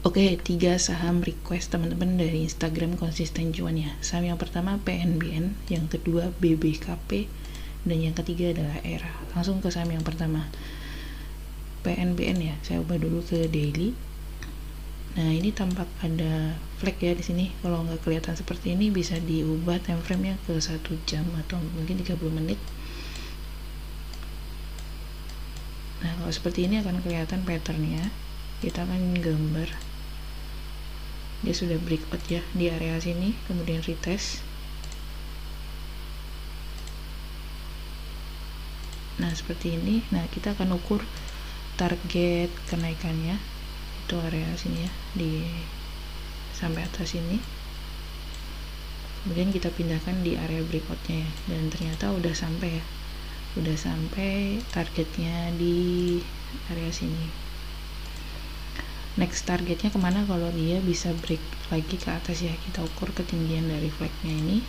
Oke, 3 saham request teman-teman dari Instagram konsisten cuan ya. Saham yang pertama PNBN, yang kedua BBKP, dan yang ketiga adalah ERA. Langsung ke saham yang pertama, PNBN ya. Saya ubah dulu ke daily. Nah, ini tampak ada flag ya di sini. Kalau nggak kelihatan seperti ini, bisa diubah time frame-nya ke 1 jam atau mungkin 30 menit. Nah, kalau seperti ini akan kelihatan pattern-nya. Kita akan gambar. Dia sudah breakout ya di area sini, kemudian retest. Nah, seperti ini. Nah, kita akan ukur target kenaikannya. Itu area sini ya, di sampai atas ini. Kemudian kita pindahkan di area breakoutnya ya, dan ternyata udah sampai ya, udah sampai targetnya di area sini. Next targetnya kemana kalau dia bisa break lagi ke atas ya, kita ukur ketinggian dari flagnya ini,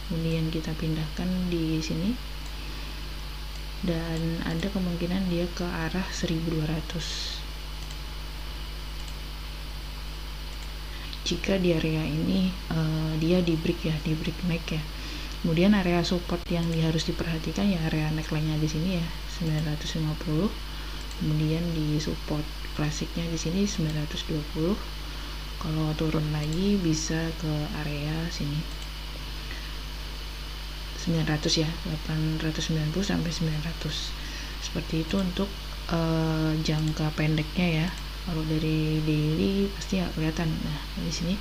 kemudian kita pindahkan di sini, dan ada kemungkinan dia ke arah 1200. Jika di area ini dia di break ya, di break naik ya. Kemudian area support yang harus diperhatikan ya area neckline-nya di sini ya, 950. Kemudian di support klasiknya di sini 920. Kalau turun lagi bisa ke area sini 900 ya, 890 sampai 900. Seperti itu untuk jangka pendeknya ya. Kalau dari daily pasti nggak kelihatan. Nah, di sini.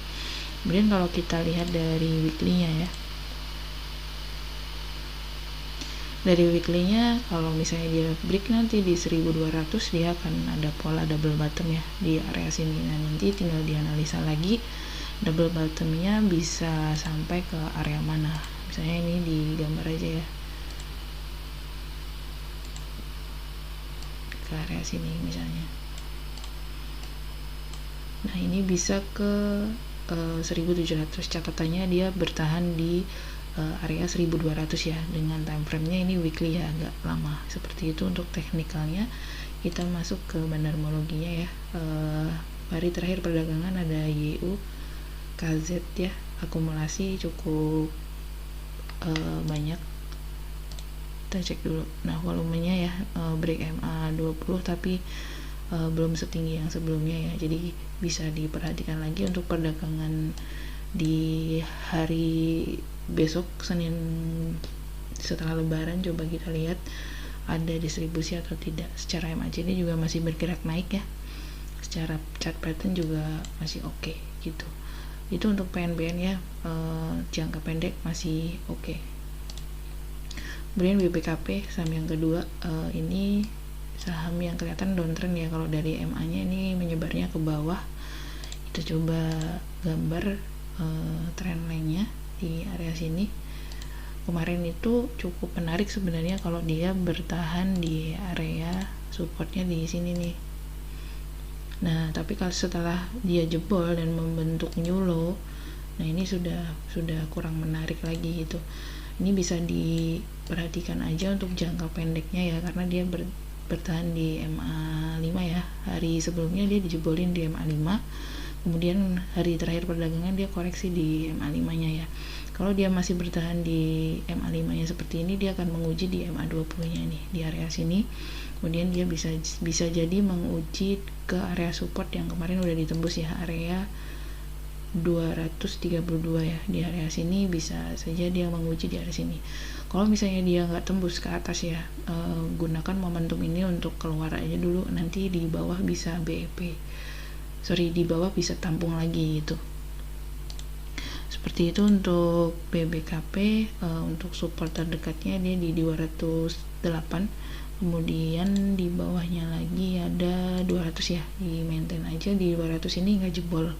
Kemudian kalau kita lihat dari weekly-nya ya. Dari weekly-nya, kalau misalnya dia break nanti di 1200, dia akan ada pola double bottom ya di area sini. Nah, nanti tinggal dianalisa lagi double bottom-nya bisa sampai ke area mana. Misalnya ini digambar aja ya, ke area sini misalnya. Nah, ini bisa ke 1700. Catatannya dia bertahan di area 1200 ya, dengan time frame-nya ini weekly ya, agak lama. Seperti itu untuk teknikalnya. Kita masuk ke bandarmologinya ya. Hari terakhir perdagangan ada YU KZ ya, akumulasi cukup banyak. Kita cek dulu. Nah, volumenya ya break MA 20 tapi belum setinggi yang sebelumnya ya, jadi bisa diperhatikan lagi untuk perdagangan di hari besok Senin setelah lebaran. Coba kita lihat ada distribusi atau tidak. Secara MACD juga masih bergerak naik ya, secara chart pattern juga masih oke gitu. Itu untuk PNBN ya, jangka pendek masih oke. Kemudian BBKP saham yang kedua, ini saham yang kelihatan downtrend ya. Kalau dari MA nya ini menyebarnya ke bawah. Kita coba gambar trend line-nya di area sini. Kemarin itu cukup menarik sebenarnya kalau dia bertahan di area supportnya di sini nih. Nah, tapi kalau setelah dia jebol dan membentuk new low, nah ini sudah kurang menarik lagi gitu. Ini bisa diperhatikan aja untuk jangka pendeknya ya, karena dia bertahan di MA5 ya. Hari sebelumnya dia dijebolin di MA5, kemudian hari terakhir perdagangan dia koreksi di MA5 nya ya. Kalau dia masih bertahan di MA5 nya seperti ini, dia akan menguji di MA20 nya nih, di area sini. Kemudian dia bisa jadi menguji ke area support yang kemarin udah ditembus ya, area 232 ya. Di area sini bisa saja dia menguji di area sini. Kalau misalnya dia nggak tembus ke atas ya, gunakan momentum ini untuk keluar aja dulu. Nanti di bawah bisa BEP, di bawah bisa tampung lagi gitu. Seperti itu untuk BBKP. Untuk support terdekatnya dia di 208. Kemudian di bawahnya lagi ada 200 ya, di maintain aja di 200 ini nggak jebol.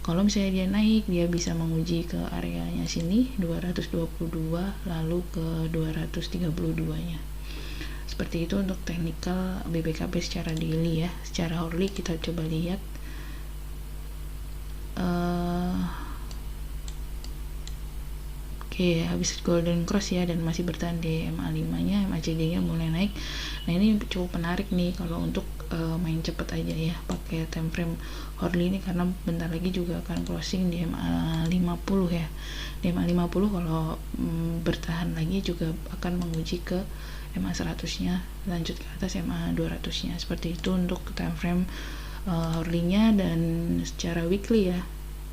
Kalau misalnya dia naik, dia bisa menguji ke areanya sini 222 lalu ke 232 nya. Seperti itu untuk teknikal BBKP secara daily ya. Secara hourly kita coba lihat. Oke, habis golden cross ya, dan masih bertahan di MA5 nya, MACD nya mulai naik. Nah, ini cukup menarik nih kalau untuk main cepet aja ya pakai time frame hourly ini, karena bentar lagi juga akan closing di MA 50 ya. Di MA 50 kalau bertahan lagi juga akan menguji ke MA 100 nya, lanjut ke atas MA 200 nya. Seperti itu untuk time frame hourly nya. Dan secara weekly ya,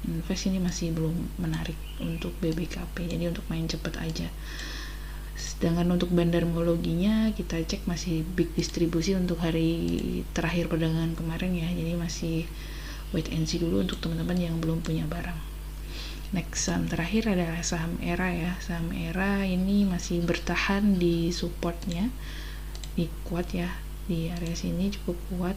invest ini masih belum menarik untuk BBKP, jadi untuk main cepet aja. Sedangkan untuk bandarmologinya kita cek masih big distribusi untuk hari terakhir perdagangan kemarin ya, jadi masih wait and see dulu untuk teman-teman yang belum punya barang. Next, saham terakhir adalah saham ERA ya. Saham ERA ini masih bertahan di supportnya, di kuat ya, di area sini cukup kuat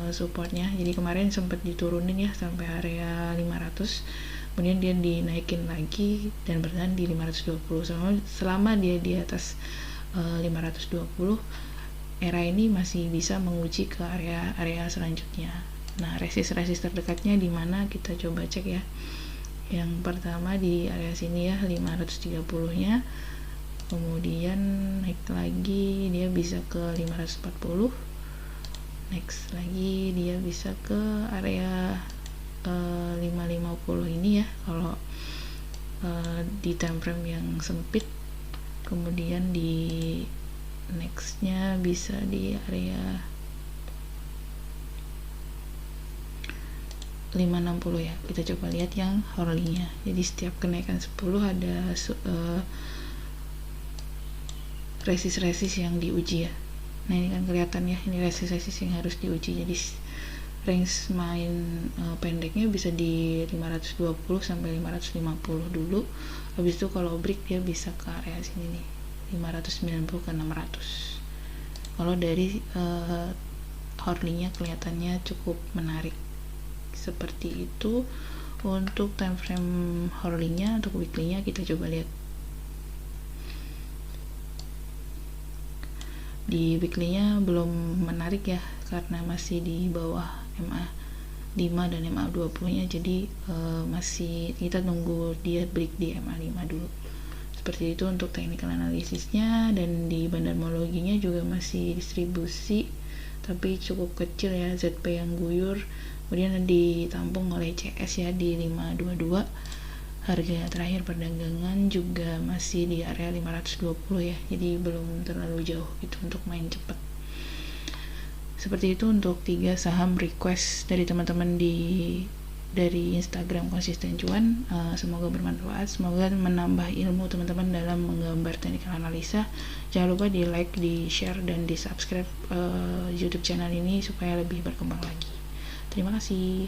supportnya. Jadi kemarin sempat diturunin ya sampai area 500, kemudian dia dinaikin lagi dan bertahan di 520. Selama dia di atas 520, ERA ini masih bisa menguji ke area selanjutnya. Nah, resist terdekatnya di mana, kita coba cek ya. Yang pertama di area sini ya, 530-nya. Kemudian naik lagi, dia bisa ke 540. Next lagi dia bisa ke area 550 ini ya kalau di time frame yang sempit. Kemudian di nextnya bisa di area 560 ya. Kita coba lihat yang hourly-nya. Jadi setiap kenaikan 10 ada resist yang diuji ya. Nah ini kan kelihatan ya, ini resist yang harus diuji. Jadi range main pendeknya bisa di 520 sampai 550 dulu. Habis itu kalau break dia bisa ke area sini nih, 590 ke 600. Kalau dari hourly-nya kelihatannya cukup menarik. Seperti itu untuk time frame hourly-nya. Untuk weekly-nya kita coba lihat. Di weekly-nya belum menarik ya, karena masih di bawah MA 5 dan MA 20 nya, jadi masih kita nunggu dia break di MA 5 dulu. Seperti itu untuk technical analisisnya. Dan di bandarmologinya juga masih distribusi tapi cukup kecil ya, ZP yang guyur, kemudian ditampung oleh CS ya di 522. Harga terakhir perdagangan juga masih di area 520 ya, jadi belum terlalu jauh gitu untuk main cepat. Seperti itu untuk 3 saham request dari teman-teman dari Instagram Konsisten Cuan. Semoga bermanfaat, semoga menambah ilmu teman-teman dalam menggambar teknikal analisa. Jangan lupa di like, di share, dan di subscribe YouTube channel ini supaya lebih berkembang lagi. Terima kasih.